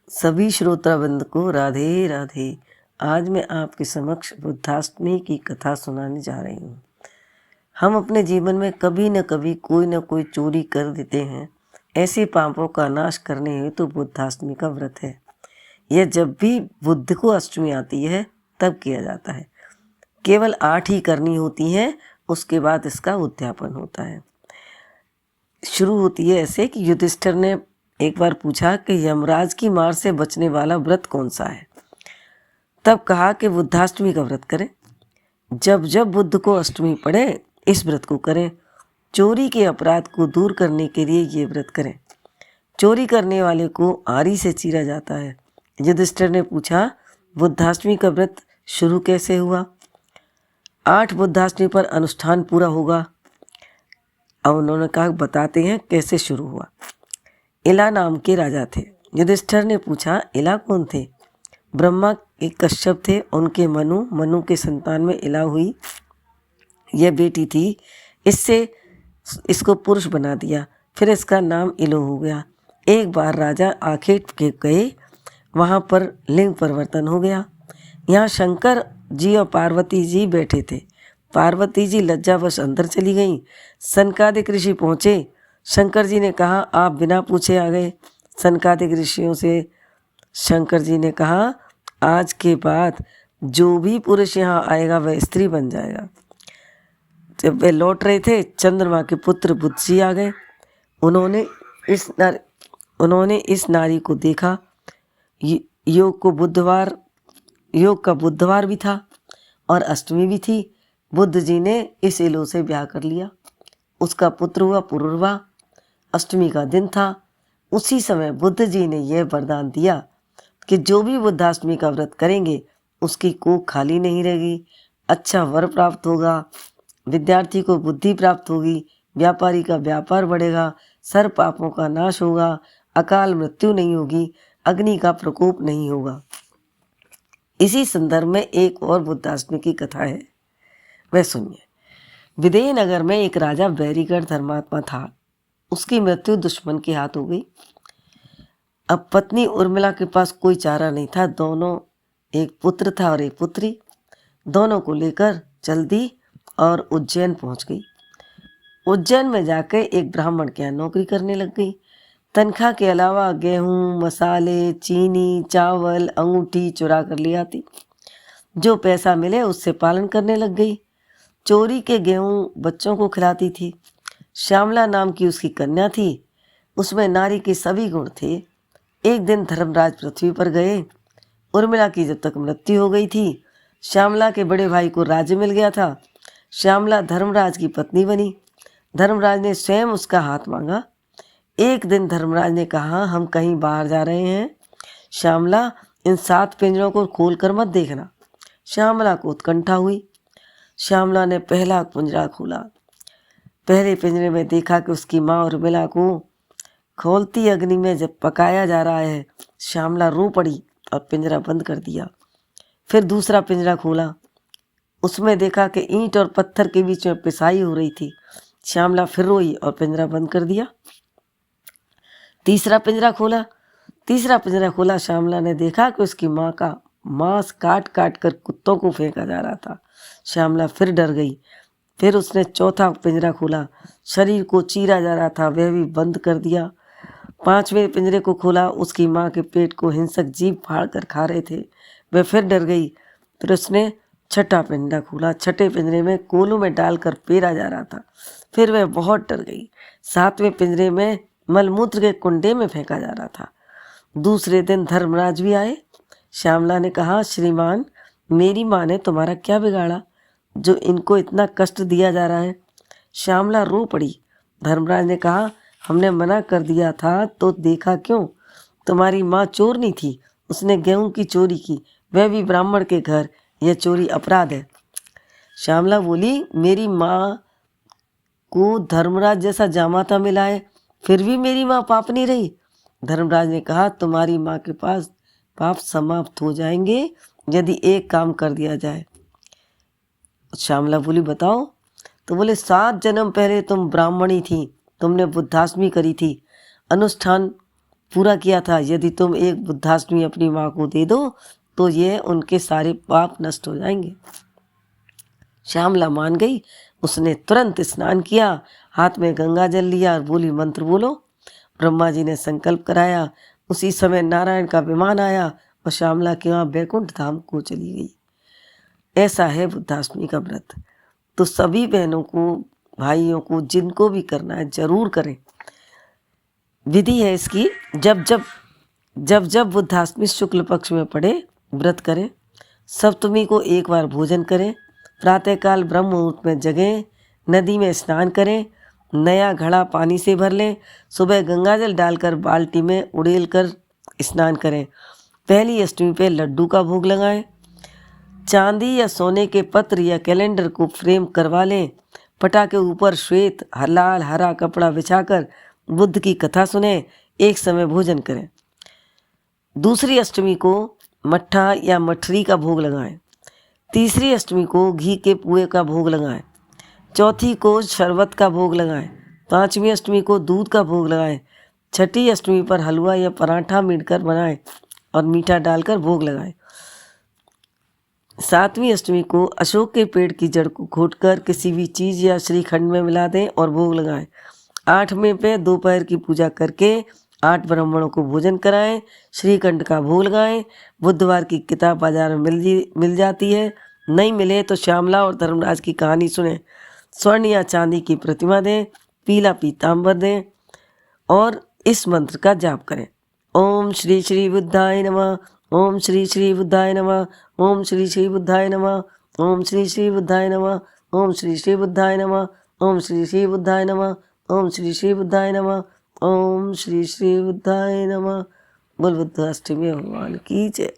सभी श्रोताबंद को राधे राधे। आज मैं आपके समक्ष बुद्धाष्टमी की कथा सुनाने जा रही हूँ। हम अपने जीवन में कभी न कभी कोई न कोई चोरी कर देते हैं। ऐसे पापों का नाश करने हेतु बुद्धाष्टमी का व्रत है। यह जब भी बुद्ध को अष्टमी आती है तब किया जाता है। केवल 8 ही करनी होती हैं, उसके बाद इसका उद्यापन होता है। शुरू होती है ऐसे कि युधिष्ठिर ने एक बार पूछा कि यमराज की मार से बचने वाला व्रत कौन सा है। तब कहा कि बुद्धाष्टमी का व्रत करें। जब जब बुद्ध को अष्टमी पड़े इस व्रत को करें। चोरी के अपराध को दूर करने के लिए ये व्रत करें। चोरी करने वाले को आरी से चीरा जाता है। युधिष्ठिर ने पूछा, बुद्धाष्टमी का व्रत शुरू कैसे हुआ? 8 बुद्धाष्टमी पर अनुष्ठान पूरा होगा। अब उन्होंने कहा, बताते हैं कैसे शुरू हुआ। इला नाम के राजा थे। युधिष्ठिर ने पूछा, इला कौन थे? ब्रह्मा एक कश्यप थे, उनके मनु के संतान में इला हुई। यह बेटी थी, इससे इसको पुरुष बना दिया, फिर इसका नाम इलो हो गया। एक बार राजा आखेट के गए, वहाँ पर लिंग परिवर्तन हो गया। यहाँ शंकर जी और पार्वती जी बैठे थे। पार्वती जी लज्जावश अंदर चली गईं। सनकादिक ऋषि पहुँचे। शंकर जी ने कहा, आप बिना पूछे आ गए। सनकादिक ऋषियों से शंकर जी ने कहा, आज के बाद जो भी पुरुष यहाँ आएगा वह स्त्री बन जाएगा। जब वे लौट रहे थे, चंद्रमा के पुत्र बुद्ध जी आ गए। उन्होंने इस नारी को देखा। योग का बुधवार भी था और अष्टमी भी थी। बुद्ध जी ने इस इलो से ब्याह कर लिया। उसका पुत्र हुआ पुरुरवा। अष्टमी का दिन था। उसी समय बुद्ध जी ने यह वरदान दिया कि जो भी बुद्धाष्टमी का व्रत करेंगे उसकी कोख खाली नहीं रहेगी, अच्छा वर प्राप्त होगा, विद्यार्थी को बुद्धि प्राप्त होगी, व्यापारी का व्यापार बढ़ेगा, सर्व पापों का नाश होगा, अकाल मृत्यु नहीं होगी, अग्नि का प्रकोप नहीं होगा। इसी संदर्भ में एक और बुद्धाष्टमी की कथा है, वह सुनिए। विदेह नगर में एक राजा बैरीगढ़ धर्मात्मा था। उसकी मृत्यु दुश्मन के हाथ हो गई। अब पत्नी उर्मिला के पास कोई चारा नहीं था। दोनों, एक पुत्र था और एक पुत्री, दोनों को लेकर चल दी और उज्जैन पहुंच गई। उज्जैन में जाकर एक ब्राह्मण के यहाँ नौकरी करने लग गई। तनख्वाह के अलावा गेहूँ, मसाले, चीनी, चावल, अंगूठी चुरा कर ले आती। जो पैसा मिले उससे पालन करने लग गई। चोरी के गेहूँ बच्चों को खिलाती थी। श्यामला नाम की उसकी कन्या थी। उसमें नारी के सभी गुण थे। एक दिन धर्मराज पृथ्वी पर गए। उर्मिला की जब तक मृत्यु हो गई थी, श्यामला के बड़े भाई को राज्य मिल गया था। श्यामला धर्मराज की पत्नी बनी। धर्मराज ने स्वयं उसका हाथ मांगा। एक दिन धर्मराज ने कहा, हम कहीं बाहर जा रहे हैं, श्यामला इन 7 पिंजरों को खोल कर मत देखना। श्यामला को उत्कंठा हुई। श्यामला ने पहला पिंजरा खोला। पहले पिंजरे में देखा कि उसकी माँ उर्मिला को खोलती अग्नि में जब पकाया जा रहा है। श्यामला रो पड़ी और पिंजरा बंद कर दिया। फिर दूसरा पिंजरा खोला। उसमें देखा कि ईंट और पत्थर के बीच में पिसाई हो रही थी। श्यामला फिर रोई और पिंजरा बंद कर दिया। तीसरा पिंजरा खोला। श्यामला ने देखा कि उसकी माँ का मांस काट काट कर कुत्तों को फेंका जा रहा था। श्यामला फिर डर गई। फिर उसने चौथा पिंजरा खोला। शरीर को चीरा जा रहा था, वह भी बंद कर दिया। 5वें पिंजरे को खोला। उसकी माँ के पेट को हिंसक जीव फाड़ कर खा रहे थे। वह फिर डर गई। फिर उसने 6ठा पिंजरा खोला। 6ठे पिंजरे में कोलों में डालकर पेरा जा रहा था। फिर वह बहुत डर गई। 7वें पिंजरे में मलमूत्र के कुंडे में फेंका जा रहा था। दूसरे दिन धर्मराज भी आए। श्यामला ने कहा, श्रीमान, मेरी माँ ने तुम्हारा क्या बिगाड़ा जो इनको इतना कष्ट दिया जा रहा है? श्यामला रो पड़ी। धर्मराज ने कहा, हमने मना कर दिया था तो देखा क्यों? तुम्हारी माँ चोर नहीं थी, उसने गेहूं की चोरी की, वह भी ब्राह्मण के घर। यह चोरी अपराध है। श्यामला बोली, मेरी माँ को धर्मराज जैसा जामाता मिला है, फिर भी मेरी माँ पाप नहीं रही। धर्मराज ने कहा, तुम्हारी माँ के पास पाप समाप्त हो जाएंगे यदि एक काम कर दिया जाए। श्यामला बोली, बताओ। तो बोले, 7 जन्म पहले तुम ब्राह्मणी थी, तुमने बुद्धाष्टमी करी थी, अनुष्ठान पूरा किया था। यदि तुम एक बुद्धाष्टमी अपनी माँ को दे दो तो ये उनके सारे पाप नष्ट हो जाएंगे। श्यामला मान गई। उसने तुरंत स्नान किया, हाथ में गंगा जल लिया और बोली, मंत्र बोलो। ब्रह्मा जी ने संकल्प कराया। उसी समय नारायण का विमान आया और श्यामला के वहाँ बैकुंठ धाम को चली गई। ऐसा है बुद्धाष्टमी का व्रत। तो सभी बहनों को, भाइयों को, जिनको भी करना है जरूर करें। विधि है इसकी, जब बुद्धाष्टमी शुक्ल पक्ष में पड़े व्रत करें। सप्तमी को एक बार भोजन करें। प्रातःकाल ब्रह्म मुहूर्त में जगें, नदी में स्नान करें, नया घड़ा पानी से भर लें, सुबह गंगाजल डालकर बाल्टी में उड़ेल कर स्नान करें। पहली अष्टमी पे लड्डू का भोग लगाएं। चांदी या सोने के पत्र या कैलेंडर को फ्रेम करवा लें। पटा के ऊपर श्वेत लाल हरा कपड़ा बिछाकर बुद्ध की कथा सुने। एक समय भोजन करें। दूसरी अष्टमी को मट्ठा या मठरी का भोग लगाएं। तीसरी अष्टमी को घी के पुए का भोग लगाएं। चौथी को शरबत का भोग लगाएं। पांचवी अष्टमी को दूध का भोग लगाएं। छठी अष्टमी पर हलवा या पराठा मिलकर बनाएं और मीठा डालकर भोग लगाएं। सातवीं अष्टमी को अशोक के पेड़ की जड़ को घोटकर किसी भी चीज़ या श्रीखंड में मिला दें और भोग लगाएं। आठवें पे दोपहर की पूजा करके 8 ब्राह्मणों को भोजन कराएं, श्रीखंड का भोग लगाएं। बुधवार की किताब बाजार में मिल जाती है, नहीं मिले तो श्यामला और धर्मराज की कहानी सुने। स्वर्ण या चांदी की प्रतिमा दें, पीला पीताम्बर दें और इस मंत्र का जाप करें। ओम श्री श्री बुद्धाय नमः, ओम श्री श्री बुद्धाय नमः, ओम श्री श्री बुद्धाय नमः, ओम श्री श्री बुद्धाय नमः, ओम श्री श्री बुद्धाय नमः, ओम श्री श्री बुद्धाय नमः, ओम श्री श्री बुद्धाय नमः, ओम श्री श्री बुद्धाय नमः। बोल बुद्धाष्टमी भगवान की जय।